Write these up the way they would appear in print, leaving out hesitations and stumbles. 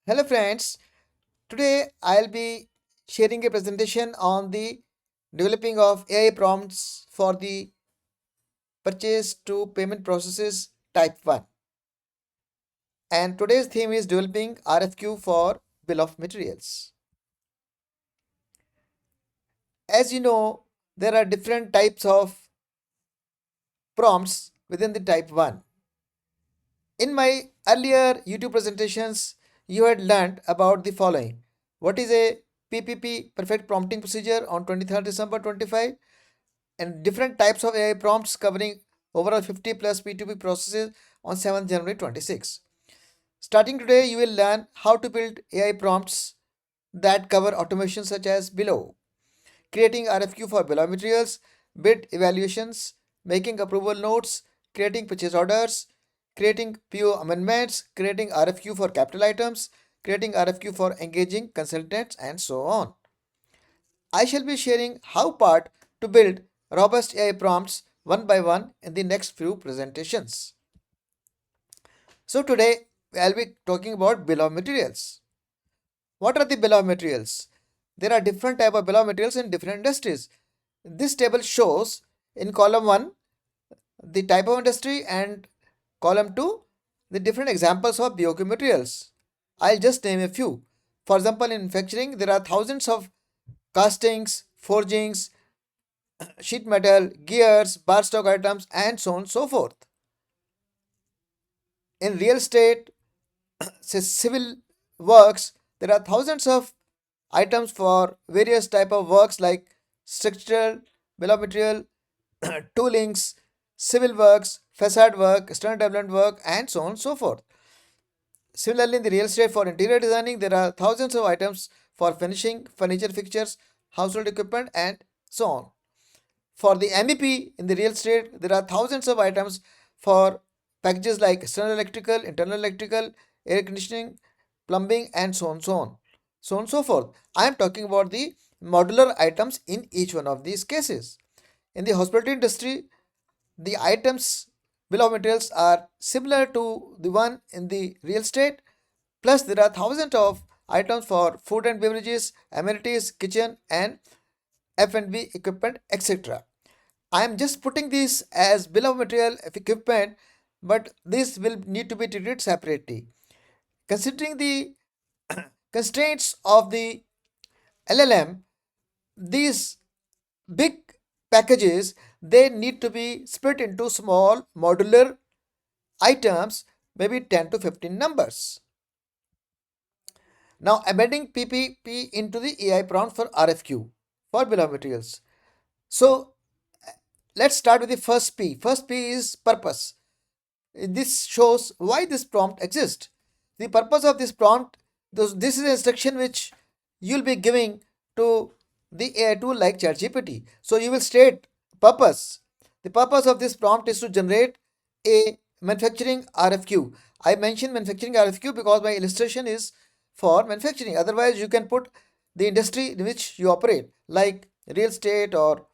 Hello friends, today I'll be sharing a presentation on the developing of AI prompts for the purchase to payment processes type 1. And today's theme is developing RFQ for bill of materials. As you know, there are different types of prompts within the type 1. In my earlier YouTube presentations, you had learned about the following. What is a PPP perfect prompting procedure on 23rd December 25 and different types of AI prompts covering overall 50 plus P2P processes on 7th January 26. Starting today, you will learn how to build AI prompts that cover automation such as below: creating RFQ for bill of materials, bid evaluations, making approval notes, creating purchase orders, creating PO amendments, creating RFQ for capital items, creating RFQ for engaging consultants, and so on. I shall be sharing how part to build robust AI prompts one by one in the next few presentations. So today I'll be talking about bill of materials. What are the bill of materials? There are different type of bill of materials in different industries. This table shows in column 1 the type of industry and column 2 the different examples of BOQ materials. I'll just name a few. For example, in manufacturing there are thousands of castings, forgings, sheet metal, gears, bar stock items, and so on and so forth. In real estate, say civil works, there are thousands of items for various type of works like structural, bill of material, toolings, civil works, facade work, standard development work, and so on and so forth. Similarly, in the real estate for interior designing, there are thousands of items for finishing, furniture fixtures, household equipment, and so on. For the MEP in the real estate, there are thousands of items for packages like external electrical, internal electrical, air conditioning, plumbing, and so on, so on, so on and so forth. I am talking about the modular items in each one of these cases. In the hospitality industry, the items bill of materials are similar to the one in the real estate. Plus, there are thousands of items for food and beverages, amenities, kitchen, and F&B equipment, etc. I am just putting this as bill of material of equipment, but this will need to be treated separately. Considering the constraints of the LLM, these big packages they need to be split into small modular items, maybe 10 to 15 numbers. Now embedding PPP into the AI prompt for RFQ for bill of materials. So let's start with the first P. First P is purpose. This shows why this prompt exists. The purpose of this prompt, this is an instruction which you'll be giving to the AI tool like ChatGPT. So you will state purpose. The purpose of this prompt is to generate a manufacturing RFQ. I mentioned manufacturing RFQ because my illustration is for manufacturing. Otherwise, you can put the industry in which you operate, like real estate or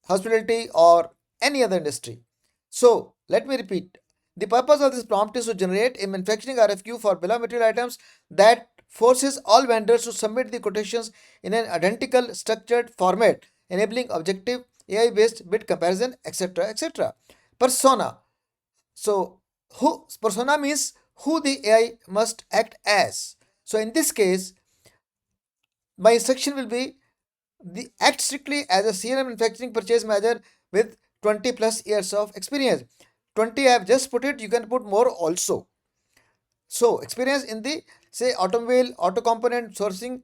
hospitality or any other industry. So let me repeat. The purpose of this prompt is to generate a manufacturing RFQ for bill of material items that forces all vendors to submit the quotations in an identical structured format, enabling objective AI-based bid comparison, etc. etc. Persona. So who persona means who the AI must act as. So in this case, my instruction will be the act strictly as a CRM manufacturing purchase manager with 20 plus years of experience. 20 I have just put it, you can put more also. So experience in the say automobile, auto component sourcing,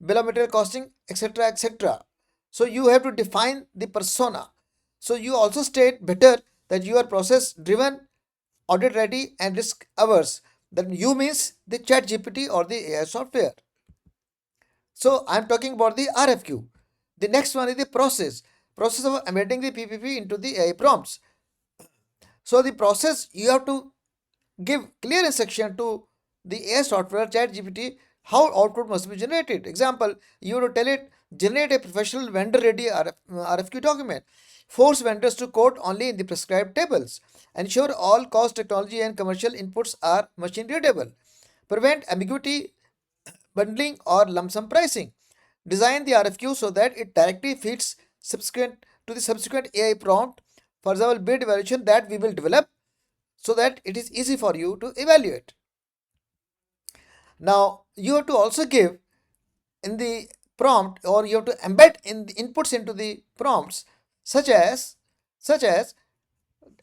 bill of material costing, etc. etc. So you have to define the persona. So you also state better that you are process driven, audit ready, and risk averse. That you means the chat GPT or the AI software. So I'm talking about the RFQ. The next one is the process of embedding the PPP into the AI prompts. So the process, you have to give clear instruction to the AI software ChatGPT how output must be generated. Example, you have to tell it generate a professional vendor ready RFQ document. Force vendors to quote only in the prescribed tables. Ensure all cost, technology, and commercial inputs are machine readable. Prevent ambiguity, bundling, or lump sum pricing. Design the RFQ so that it directly fits subsequent to the subsequent AI prompt. For example, bid evaluation that we will develop so that it is easy for you to evaluate. Now, you have to also give in the prompt, or you have to embed in the inputs into the prompts, such as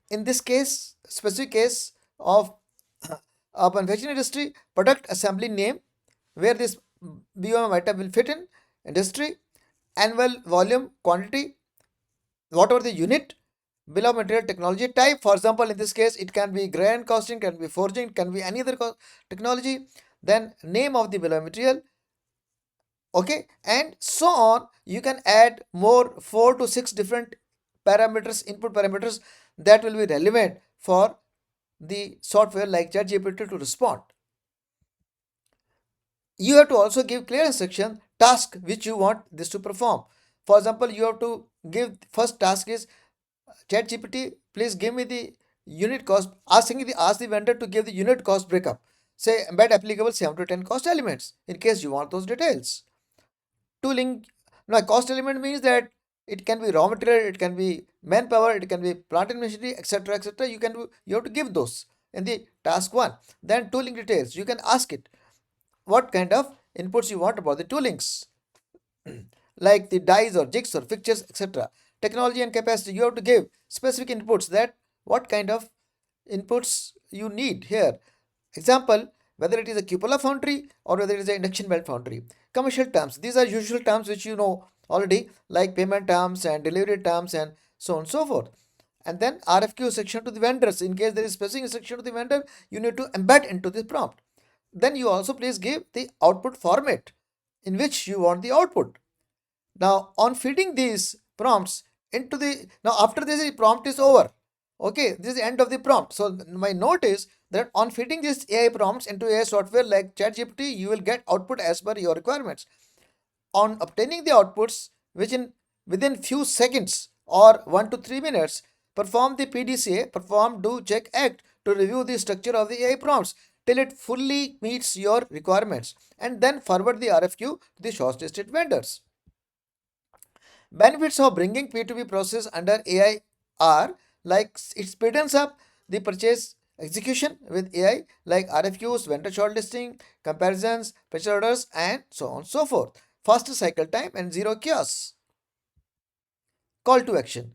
in this case, specific case of manufacturing industry, product assembly name, where this BOM item will fit in, industry, annual volume, quantity, whatever the unit, bill of material, technology type. For example, in this case, it can be grand casting, can be forging, can be any other technology. Then name of the bill of material, okay, and so on. You can add more 4 to 6 different parameters, input parameters, that will be relevant for the software like ChatGPT to respond. You have to also give clear instruction task which you want this to perform. For example, you have to give first task is ChatGPT, please give me the unit cost. Ask the vendor to give the unit cost breakup. Say embed applicable 7 to 10 cost elements in case you want those details. Tooling, now cost element means that it can be raw material, it can be manpower, it can be plant and machinery, etc., etc. You have to give those in the task one. Then tooling details, you can ask it what kind of inputs you want about the toolings, like the dies or jigs or fixtures, etc. Technology and capacity, you have to give specific inputs, that what kind of inputs you need here. Example, whether it is a cupola foundry or whether it is an induction belt foundry. Commercial terms, these are usual terms which you know already, like payment terms and delivery terms and so on and so forth. And then RFQ section to the vendors. In case there is specific instruction to the vendor, you need to embed into the prompt. Then you also please give the output format in which you want the output. Now, on feeding these prompts into the, now after this the prompt is over. Okay, this is the end of the prompt. So my note is that on feeding these AI prompts into AI software like ChatGPT, you will get output as per your requirements. On obtaining the outputs, which in within few seconds or 1 to 3 minutes, perform the PDCA, perform, do, check, act, to review the structure of the AI prompts till it fully meets your requirements, and then forward the RFQ to the shortlisted vendors. Benefits of bringing P2P process under AI are like it speeds up the purchase execution with AI, like RFQs, vendor shortlisting, comparisons, purchase orders, and so on and so forth. Faster cycle time and zero chaos. Call to action.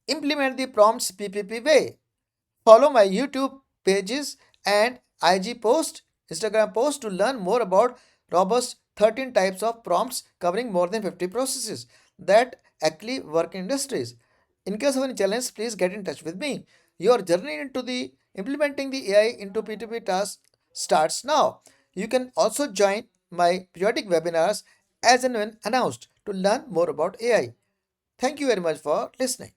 Implement the prompts PPP way. Follow my YouTube pages and IG post, Instagram post to learn more about robust 13 types of prompts covering more than 50 processes that actually work in industries. In case of any challenge, please get in touch with me. Your journey into the implementing the AI into P2P tasks starts now. You can also join my periodic webinars as and when announced to learn more about AI. Thank you very much for listening.